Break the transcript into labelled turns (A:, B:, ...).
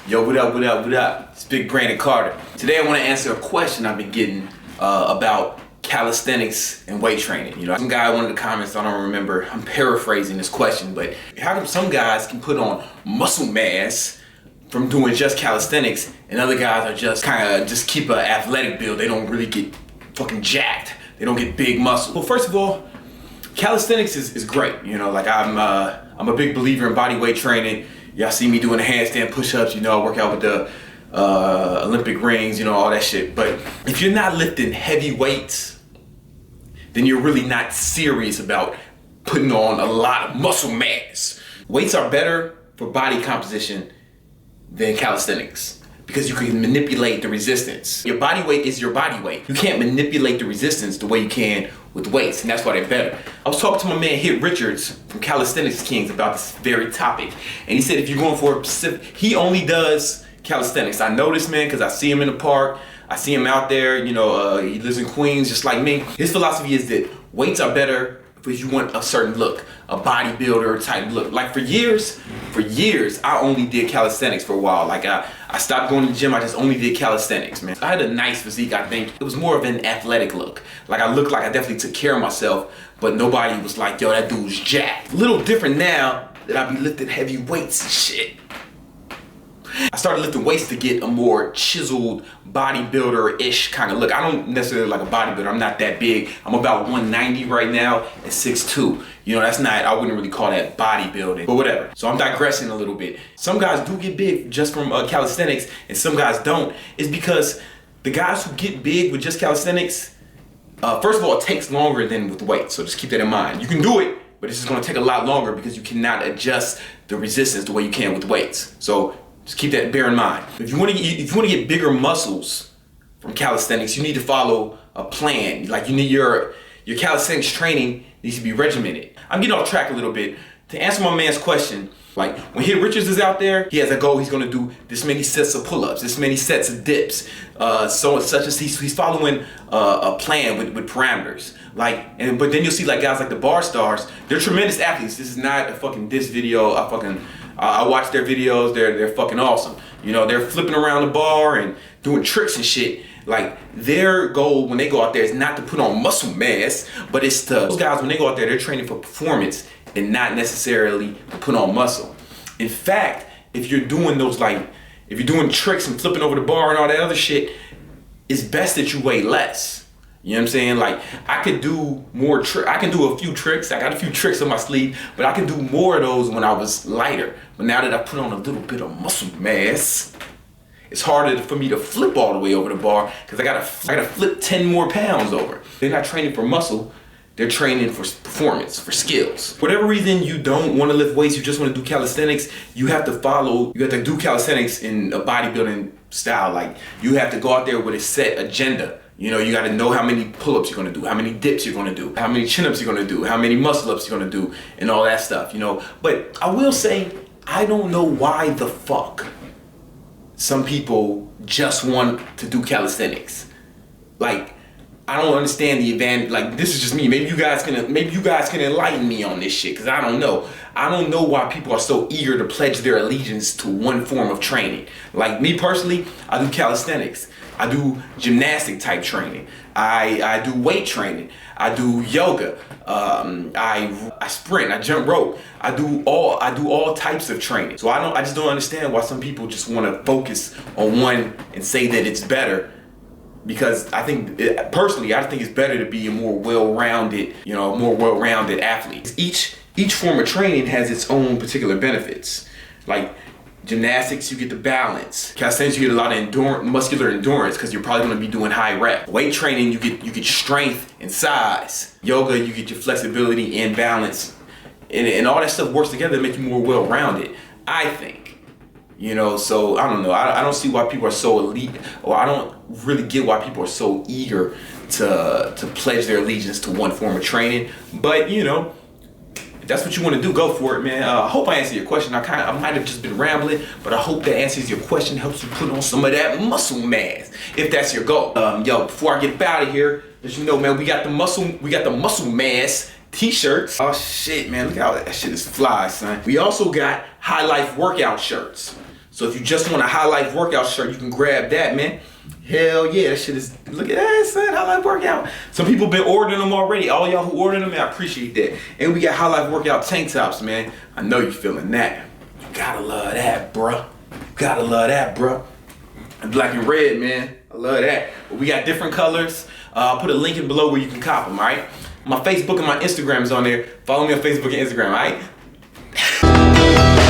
A: Yo, what up, what up, what up? It's Big Brandon Carter. Today I want to answer a question I've been getting about calisthenics and weight training. You know, some guy in one of the comments, I don't remember, I'm paraphrasing this question, but how come some guys can put on muscle mass from doing just calisthenics and other guys are just kind of just keep an athletic build? They don't really get fucking jacked. They don't get big muscle. Well, first of all, calisthenics is great. You know, like I'm a big believer in body weight training. Y'all see me doing the handstand push-ups, you know, I work out with the Olympic rings, you know, all that shit. But if you're not lifting heavy weights, then you're really not serious about putting on a lot of muscle mass. Weights are better for body composition than calisthenics because you can manipulate the resistance. Your body weight is your body weight. You can't manipulate the resistance the way you can with weights, and that's why they're better. I was talking to my man Hit Richards from Calisthenics Kings about this very topic, and he said if you're going for a specific, he only does calisthenics. I know this man because I see him in the park. I see him out there, you know, he lives in Queens just like me. His philosophy is that weights are better if you want a certain look, a bodybuilder type look. Like for years, I only did calisthenics for a while. Like I stopped going to the gym, I just only did calisthenics, man. I had a nice physique, I think. It was more of an athletic look. Like I looked like I definitely took care of myself, but nobody was like, yo, that dude's jacked. A little different now that I be lifting heavy weights and shit. I started lifting weights to get a more chiseled bodybuilder-ish kind of look. I don't necessarily like a bodybuilder. I'm not that big. I'm about 190 right now and 6'2". You know, that's not, I wouldn't really call that bodybuilding, but whatever. So I'm digressing a little bit. Some guys do get big just from calisthenics and some guys don't. It's because the guys who get big with just calisthenics, first of all, it takes longer than with weights. So just keep that in mind. You can do it, but it's just gonna take a lot longer because you cannot adjust the resistance the way you can with weights. So just keep that, bear in mind. If you want to get bigger muscles from calisthenics, you need to follow a plan. Like you need your calisthenics training needs to be regimented. I'm getting off track a little bit. To answer my man's question, like when Hit Richards is out there, he has a goal. He's gonna do this many sets of pull-ups, this many sets of dips, such as he's following a plan with parameters. Like, but then you'll see like guys like the bar stars. They're tremendous athletes. This is not a fucking diss video. I watch their videos. They're fucking awesome. You know, they're flipping around the bar and doing tricks and shit. Like their goal when they go out there is not to put on muscle mass, but it's to, those guys when they go out there, they're training for performance and not necessarily to put on muscle. In fact, if you're doing those if you're doing tricks and flipping over the bar and all that other shit, it's best that you weigh less. You know what I'm saying? Like I could do more I can do a few tricks. I got a few tricks on my sleeve, but I can do more of those when I was lighter. But now that I put on a little bit of muscle mass, it's harder for me to flip all the way over the bar because I gotta flip 10 more pounds over. They're not training for muscle, they're training for performance, for skills. For whatever reason you don't want to lift weights, you just want to do calisthenics, you have to do calisthenics in a bodybuilding style. Like you have to go out there with a set agenda. You know, you got to know how many pull-ups you're going to do, how many dips you're going to do, how many chin-ups you're going to do, how many muscle-ups you're going to do, and all that stuff, you know. But I will say, I don't know why the fuck some people just want to do calisthenics. Like, I don't understand the advantage. Like, this is just me. Maybe you guys can enlighten me on this shit, because I don't know. I don't know why people are so eager to pledge their allegiance to one form of training. Like me personally, I do calisthenics. I do gymnastic type training. I do weight training. I do yoga. I sprint. I jump rope. I do all types of training. So I just don't understand why some people just want to focus on one and say that it's better. Because I think personally, I think it's better to be a more well-rounded, athlete. Each form of training has its own particular benefits. Like gymnastics, you get the balance. Calisthenics, you get a lot of muscular endurance because you're probably going to be doing high rep. Weight training, you get strength and size. Yoga, you get your flexibility and balance, and all that stuff works together to make you more well-rounded, I think. You know, so I don't know. I don't see why people are so elite, or I don't really get why people are so eager to pledge their allegiance to one form of training. But you know, if that's what you want to do, go for it, man. I hope I answered your question. I might have just been rambling, but I hope that answers your question, helps you put on some of that muscle mass, if that's your goal. Yo, before I get out of here, as you know, man, we got the muscle mass t-shirts. Oh shit, man, look how that shit is fly, son. We also got High Life workout shirts. So if you just want a High Life workout shirt, you can grab that, man. Hell yeah, that shit is, look at that, son, High Life workout. Some people been ordering them already. All y'all who ordered them, man, I appreciate that. And we got High Life workout tank tops, man. I know you feeling that. You gotta love that, bruh. You gotta love that, bruh. And black and red, man. I love that. But we got different colors. I'll put a link in below where you can cop them, all right? My Facebook and my Instagram is on there. Follow me on Facebook and Instagram, all right?